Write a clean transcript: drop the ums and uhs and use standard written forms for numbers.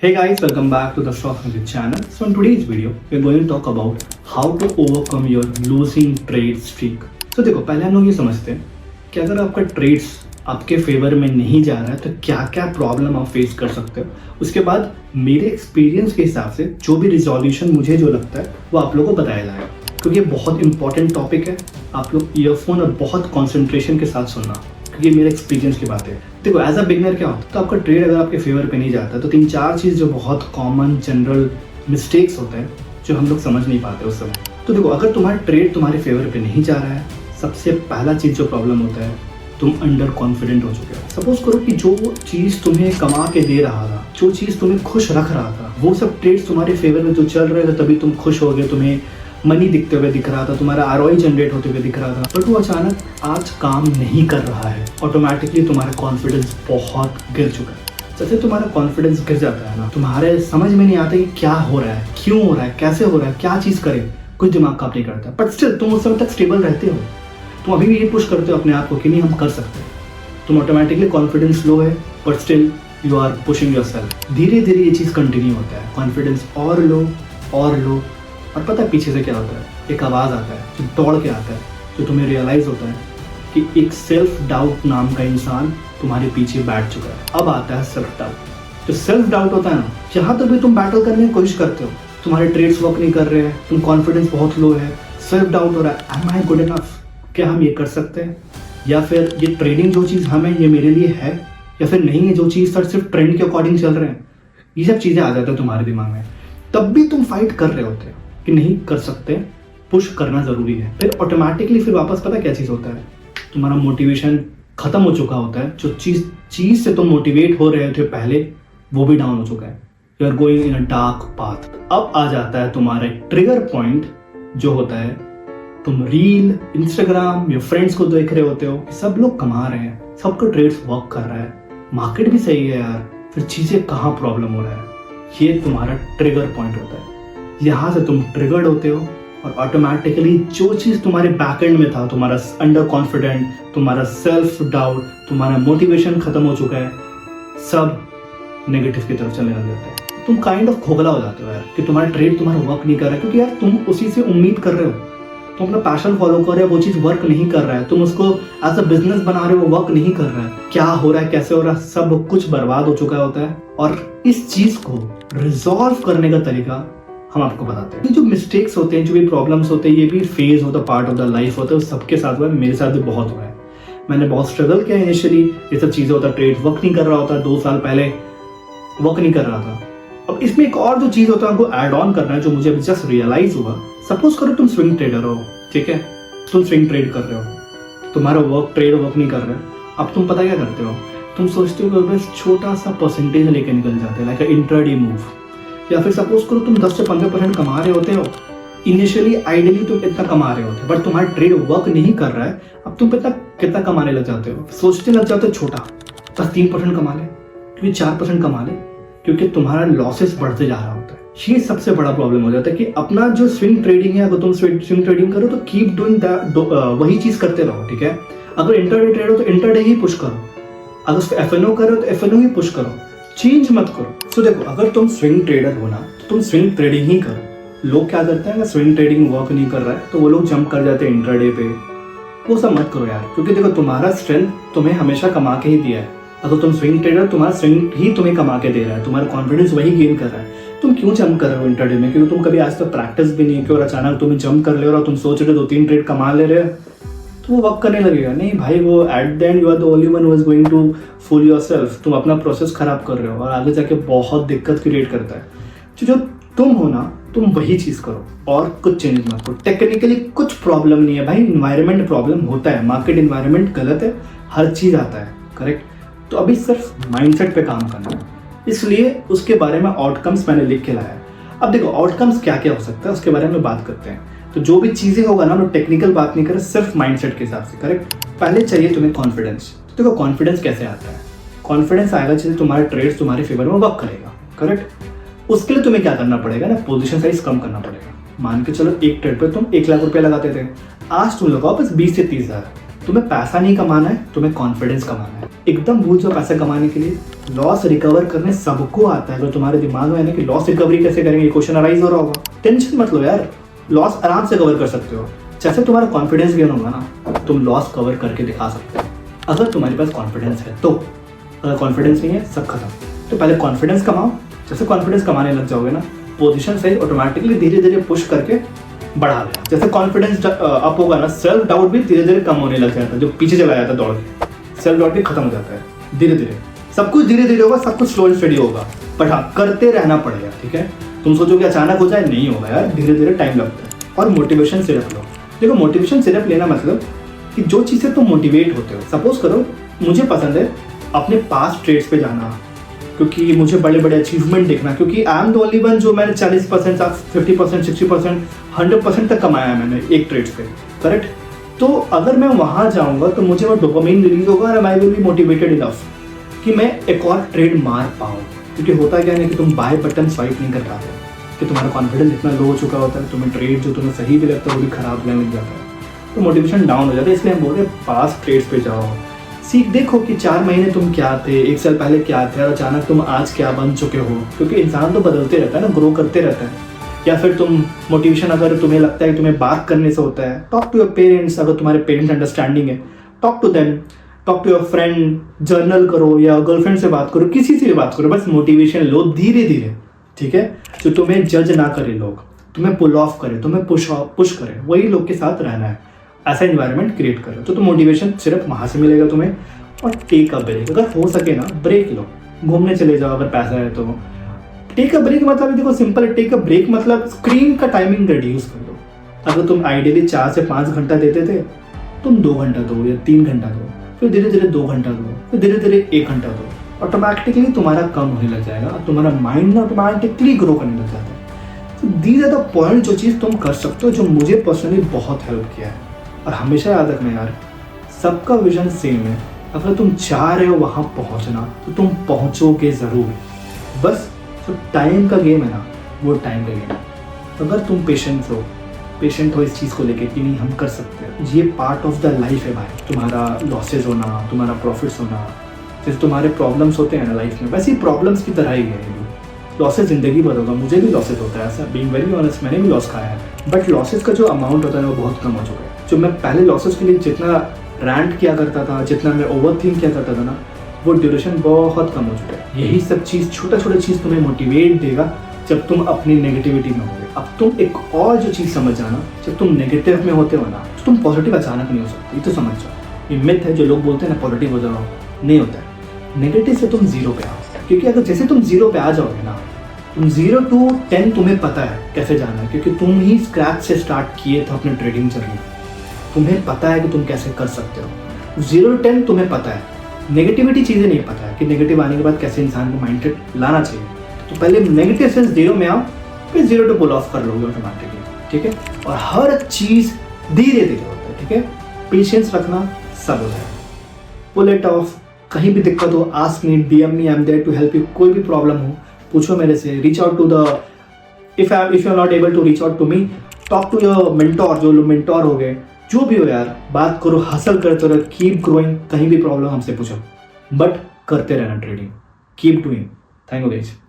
Hey guys, welcome back to the Stock Market channel. So in today's video, we're going to talk about how to overcome your losing trade streak. So देखो पहले हम लोग ये समझते हैं कि अगर आपका ट्रेड्स आपके फेवर में नहीं जा रहा है तो क्या क्या प्रॉब्लम आप फेस कर सकते हो। उसके बाद मेरे एक्सपीरियंस के हिसाब से जो भी रिजोल्यूशन मुझे जो लगता है वो आप लोगों को बताया जाएगा, क्योंकि ये बहुत इंपॉर्टेंट टॉपिक है। आप लोग ईयरफोन और बहुत कॉन्सेंट्रेशन के साथ सुनना, क्योंकि मेरे एक्सपीरियंस की बात है। देखो एज अ बिगनर क्या होता है, तो आपका ट्रेड अगर आपके फेवर पे नहीं जाता तो 3-4 चीज़ जो बहुत कॉमन जनरल मिस्टेक्स होते हैं जो हम लोग समझ नहीं पाते उस समय। तो देखो अगर तुम्हारा ट्रेड तुम्हारे फेवर पे नहीं जा रहा है, सबसे पहला चीज़ जो प्रॉब्लम होता है, तुम अंडर कॉन्फिडेंट हो चुके हो। सपोज करो कि जो चीज़ तुम्हें कमा के दे रहा था, जो चीज़ तुम्हें खुश रख रहा था, वो सब ट्रेड्स तुम्हारे फेवर में जो चल रहे थे तभी तुम खुश हो गए, तुम्हें मनी दिखते हुए दिख रहा था, तुम्हारा आरओआई जनरेट होते हुए दिख रहा था, बट वो अचानक आज काम नहीं कर रहा है। ऑटोमेटिकली तुम्हारा कॉन्फिडेंस बहुत गिर चुका है। जैसे तुम्हारा कॉन्फिडेंस गिर जाता है ना, तुम्हारे समझ में नहीं आता कि क्या हो रहा है, क्यों हो रहा है, कैसे हो रहा है, क्या चीज़ करें, कुछ दिमाग काम नहीं करता। बट स्टिल तुम उस समय तक स्टेबल रहते हो, तुम अभी भी ये पुश करते हो अपने आप को कि नहीं हम कर सकते। तुम ऑटोमेटिकली कॉन्फिडेंस लो है but still you are pushing yourself. धीरे धीरे ये चीज़ कंटिन्यू होता है, कॉन्फिडेंस और लो और लो, और पता है पीछे से क्या होता है, एक आवाज़ आता है जो दौड़ के आता है, जो तुम्हें रियलाइज़ होता है कि एक सेल्फ डाउट नाम का इंसान तुम्हारे पीछे बैठ चुका है। अब आता है सेल्फ डाउट। जो सेल्फ डाउट होता है ना, जहाँ तक भी तुम बैटल करने की कोशिश करते हो, तुम्हारे ट्रेड्स वर्क नहीं कर रहे हैं, तुम कॉन्फिडेंस बहुत लो है, सेल्फ डाउट हो रहा है, एम आई गुड इनफ, क्या हम ये कर सकते हैं, या फिर ये ट्रेडिंग जो चीज़ हमें ये मेरे लिए है या फिर नहीं है, जो चीज़ सर सिर्फ ट्रेंड के अकॉर्डिंग चल रहे हैं, ये सब चीज़ें आ जाती है तुम्हारे दिमाग में। तब भी तुम फाइट कर रहे होते हो कि नहीं कर सकते, पुश करना ज़रूरी है। फिर ऑटोमेटिकली फिर वापस पता क्या चीज़ होता है, तुम्हारा मोटिवेशन ख़त्म हो चुका होता है। जो चीज़ से तुम मोटिवेट हो रहे थे पहले, वो भी डाउन हो चुका है। You are going in a dark path. अब आ जाता है तुम्हारे ट्रिगर पॉइंट जो होता है, तुम रील, इंस्टाग्राम या फ्रेंड्स को देख रहे होते हो, सब लोग कमा रहे हैं, सबका ट्रेड्स वर्क कर रहा है, मार्केट भी सही है यार, फिर चीज़ें कहाँ प्रॉब्लम हो रहा है, ये तुम्हारा ट्रिगर पॉइंट होता है। यहाँ से तुम ट्रिगर्ड होते हो और ऑटोमेटिकली जो चीज़ तुम्हारे बैकएंड में था, तुम्हारा अंडर कॉन्फिडेंट, तुम्हारा सेल्फ डाउट, तुम्हारा मोटिवेशन खत्म हो चुका है, सब नेगेटिव की तरफ चलने लग जाता है। तुम काइंड ऑफ खोखला हो जाते हो यार कि तुम्हारा ट्रेड तुम्हारा वर्क नहीं कर रहा है, क्योंकि यार तुम उसी से उम्मीद कर रहे हो, तुम अपना पैशन फॉलो कर रहे हो, वो चीज़ वर्क नहीं कर रहा है, तुम उसको एज अ बिजनेस बना रहे हो, वो वर्क नहीं कर रहा है, क्या हो रहा है, कैसे हो रहा है, सब कुछ बर्बाद हो चुका होता है। और इस चीज़ को रिजॉल्व करने का तरीका हम आपको बताते हैं। ये जो मिस्टेक्स होते हैं, जो भी प्रॉब्लम्स होते हैं, ये भी फेज होता है, पार्ट ऑफ द लाइफ होता है, सबके साथ हुआ है, मेरे साथ भी बहुत हुआ है। मैंने बहुत स्ट्रगल किया इनिशियली, ये सब चीज़ें होता है, ट्रेड वर्क नहीं कर रहा होता, 2 साल पहले वर्क नहीं कर रहा था। अब इसमें एक और जो चीज़ होता है हमको ऐड ऑन करना है, जो मुझे अभी जस्ट रियलाइज हुआ। सपोज करो तुम स्विंग ट्रेडर हो, ठीक है, तुम स्विंग ट्रेड कर रहे हो, तुम्हारा ट्रेड वर्क नहीं कर रहा है। अब तुम पता क्या करते हो, तुम सोचते हो कि बस छोटा सा परसेंटेज लेके निकल जाते हैं, लाइक इंट्राडे मूव। या फिर सपोज करो तुम 10 से 15% कमा रहे होते हो, इनिशियली आइडियली तुम इतना कमा रहे होते हो, बट तुम्हारा ट्रेड वर्क नहीं कर रहा है। अब तुम कितना कमाने लग जाते हो, सोचने लग जाते हो छोटा, बस 3% कमा ले, क्योंकि 4% कमा ले, क्योंकि तुम्हारा लॉसेस बढ़ते जा रहा होता है। ये सबसे बड़ा प्रॉब्लम हो जाता है कि अपना जो स्विंग ट्रेडिंग है, अगर तुम स्विंग ट्रेडिंग करो तो कीप डूइंग वही चीज़ करते रहो, ठीक है। अगर इंटरडे ट्रेड हो तो इंटरडे ही पुश करो, अगर एफएनओ करो तो एफएनओ ही पुश करो, चेंज मत करो। सो देखो अगर तुम स्विंग ट्रेडर हो ना, तो तुम स्विंग ट्रेडिंग ही करो। लोग क्या करते हैं, अगर स्विंग ट्रेडिंग वर्क नहीं कर रहा है तो वो लोग जंप कर जाते हैं इंट्राडे पे, वो सब मत करो यार, क्योंकि देखो तुम्हारा स्ट्रेंथ तुम्हें हमेशा कमा के ही दिया है। अगर तुम स्विंग ट्रेडर, तुम्हारा स्विंग ही तुम्हें कमा के दे रहा है, तुम्हारा कॉन्फिडेंस वही गेन कर रहा है, तुम क्यों जंप कर रहे हो इंट्राडे में, क्योंकि तुम कभी आज तक प्रैक्टिस भी नहीं की और अचानक तुम्हें जंप कर ले और तुम सोच रहे हो 2-3 ट्रेड कमा ले रहे हो, तो वो वर्क करने लगेगा नहीं भाई। वो at the end you are the only one who is going to fool yourself. तुम अपना प्रोसेस खराब कर रहे हो और आगे जाके बहुत दिक्कत क्रिएट करता है। जो तुम हो ना, तुम वही चीज़ करो और कुछ चेंज मत करो। टेक्निकली कुछ प्रॉब्लम नहीं है भाई, इन्वायरमेंट प्रॉब्लम होता है, मार्केट इन्वायरमेंट गलत है, हर चीज़ आता है, करेक्ट। तो अभी सिर्फ माइंडसेट पे काम करना है, इसलिए उसके बारे में आउटकम्स मैंने लिख के लाया है। अब देखो आउटकम्स क्या क्या हो सकता है उसके बारे में बात करते हैं। तो जो भी चीज़ें होगा ना, वो टेक्निकल बात नहीं करें, सिर्फ माइंडसेट के हिसाब से, करेक्ट। पहले चाहिए तुम्हें कॉन्फिडेंस। तो देखो कॉन्फिडेंस कैसे आता है, कॉन्फिडेंस आएगा जैसे तुम्हारा ट्रेड्स तुम्हारे फेवर में वर्क करेगा, करेक्ट। उसके लिए तुम्हें क्या करना पड़ेगा ना, पोजीशन साइज कम करना पड़ेगा। मान के चलो एक ट्रेड पे तुम 1 लाख रुपया लगाते थे, आज तुम लगाओ बस 20 से 30 हज़ार, तुम्हें पैसा नहीं कमाना है, तुम्हें कॉन्फिडेंस कमाना है। एकदम भूल जाओ पैसा कमाने के लिए, लॉस रिकवर करने सबको आता है। अगर तुम्हारे दिमाग में है ना कि लॉस रिकवरी कैसे करेंगे, क्वेश्चन अराइज हो रहा होगा, टेंशन मत लो यार, लॉस आराम से कवर कर सकते हो। जैसे तुम्हारा कॉन्फिडेंस गेन होगा ना, तुम लॉस कवर करके दिखा सकते हो, अगर तुम्हारे पास कॉन्फिडेंस है तो। अगर कॉन्फिडेंस नहीं है, सब खत्म। तो पहले कॉन्फिडेंस कमाओ, जैसे कॉन्फिडेंस कमाने लग जाओगे ना, पोजीशन से ऑटोमेटिकली धीरे धीरे पुश करके बढ़ा लेना। जैसे कॉन्फिडेंस अप होगा ना, सेल्फ डाउट भी धीरे धीरे कम होने लग जाता है। जो पीछे चला जाता है दौड़ के, सेल्फ डाउट भी खत्म हो जाता है धीरे धीरे। सब कुछ धीरे धीरे होगा, सब कुछ स्लो एंड स्टडी होगा, बट हाँ करते रहना पड़ेगा, ठीक है। तुम सोचो कि अचानक हो जाए, नहीं होगा यार, धीरे धीरे टाइम लगता है। और मोटिवेशन सिर्फ लो। देखो मोटिवेशन सिर्फ लेना मतलब कि जो चीज़ से तुम मोटिवेट होते हो। सपोज करो मुझे पसंद है अपने पास्ट ट्रेड्स पे जाना, क्योंकि मुझे बड़े बड़े अचीवमेंट देखना, क्योंकि I am the only one जो मैंने 40%, 50%, 60%, 100% तक कमाया है मैंने एक ट्रेड्स पे, करेक्ट। तो अगर मैं वहाँ जाऊँगा तो मुझे वो डोपामिन रिलीज होगा और I will be motivated enough कि मैं एक और ट्रेड मार पाऊँ। क्योंकि होता क्या है कि तुम बाय बटन स्वाइप नहीं कर पाते, कि तुम्हारा कॉन्फिडेंस इतना लो हो चुका होता है, तुम्हें ट्रेड जो तुम्हें सही भी लगता है वो भी खराब लगने लग जाता है, तो मोटिवेशन डाउन हो जाता है। इसलिए हम बोल रहे हैं पास्ट ट्रेड्स पे जाओ, सीख देखो कि 4 महीने तुम क्या थे, 1 साल पहले क्या थे, और अचानक तुम आज क्या बन चुके हो। क्योंकि इंसान तो बदलते रहता है ना, ग्रो करते रहता है। या फिर तुम मोटिवेशन अगर तुम्हें लगता है कि तुम्हें बात करने से होता है, टॉक टू योर पेरेंट्स। अगर तुम्हारे पेरेंट्स अंडरस्टैंडिंग है, talk to them, talk to your friend, journal करो या गर्लफ्रेंड से बात करो, किसी से भी बात करो, बस मोटिवेशन लो धीरे धीरे, ठीक है। जो तुम्हें जज ना करे लोग, तुम्हें पुल ऑफ करे, तुम्हें पुश करे, वही लोग के साथ रहना है। ऐसा इन्वायरमेंट क्रिएट करो तो मोटिवेशन सिर्फ वहाँ से मिलेगा तुम्हें। और टेक अ ब्रेक, अगर हो सके ना ब्रेक लो, घूमने चले जाओ अगर पैसा है तो। टेक अ ब्रेक मतलब देखो सिंपल है, टेक अ ब्रेक मतलब स्क्रीन का टाइमिंग रिड्यूस कर दो। अगर तुम आइडियली 4 से 5 घंटा देते थे, तुम 2 घंटा दो या 3 घंटा दो, फिर धीरे धीरे 2 घंटा दो, फिर धीरे धीरे 1 घंटा दो। ऑटोमेटिकली तुम्हारा कम होने लग जाएगा, तुम्हारा माइंड ना ऑटोमेटिकली ग्रो करने लग जाता है। तो दीज आर द पॉइंट जो चीज़ तुम कर सकते हो, जो मुझे पर्सनली बहुत हेल्प किया है। और हमेशा याद रखना यार, सबका विजन सेम है। अगर तुम चाह रहे हो वहाँ पहुँचना तो तुम पहुँचोगे ज़रूर। बस जो टाइम का गेम है ना, वो टाइम का गेम है। अगर तुम पेशेंट हो इस चीज़ को लेके कि नहीं हम कर सकते हैं, ये पार्ट ऑफ द लाइफ है भाई। तुम्हारा लॉसेज होना, तुम्हारा प्रॉफिट्स होना, जैसे तुम्हारे प्रॉब्लम्स होते हैं ना लाइफ में, वैसे ही प्रॉब्लम्स की तरह ही है। लॉसेज ज़िंदगी भर होगा, मुझे भी लॉसेज होता है, ऐसा बीइंग वेरी ऑनेस्ट, मैंने भी लॉस खाया है। बट लॉसेज का जो अमाउंट होता है वो बहुत कम हो चुका है। जो मैं पहले लॉसेज के लिए जितना रैंट किया करता था, जितना मैं ओवरथिंक किया करता था ना, वो ड्यूरेशन बहुत कम हो चुका है। यही सब चीज़, छोटा छोटा चीज़ तुम्हें मोटिवेट देगा जब तुम अपनी नेगेटिविटी में होगे। अब तुम एक और जो चीज़ समझ जाना, जब तुम नेगेटिव में होते हो ना, तो तुम पॉजिटिव अचानक नहीं हो सकती, तो समझ जाओ। ये मिथ है जो लोग बोलते हैं ना पॉजिटिव हो जाओ, नहीं होता है। नेगेटिव से तुम 0 पे आओ, क्योंकि अगर जैसे तुम 0 पे आ जाओगे ना, तुम 0 to 10 तुम्हें पता है कैसे जाना है, क्योंकि तुम ही स्क्रैच से स्टार्ट किए थे अपने ट्रेडिंग जर्नी। तुम्हें पता है कि तुम कैसे कर सकते हो। 0 to 10 तुम्हें पता है, नेगेटिविटी चीज़ें नहीं पता है कि नेगेटिव आने के बाद कैसे इंसान को माइंडसेट लाना चाहिए। तो पहले नेगेटिव से 0 में आओ, फिर 0 to पुल ऑफ कर लोगे ऑटोमेटिकली, ठीक है। और हर चीज़ धीरे धीरे होता है, ठीक है। पेशेंस रखना, सब हो जाएगा। Pull it off. कहीं भी दिक्कत हो, ask me, DM me, I am there to help you. कोई भी प्रॉब्लम हो पूछो मेरे से, reach out to the, if you are not able to reach out to me, talk to your mentor, जो लोग मेंटोर हो गए, जो भी हो यार, बात करो, हसल करते रहो, कीप ग्रोइंग। कहीं भी प्रॉब्लम हमसे पूछो, बट करते रहना trading, keep doing. Thank you guys.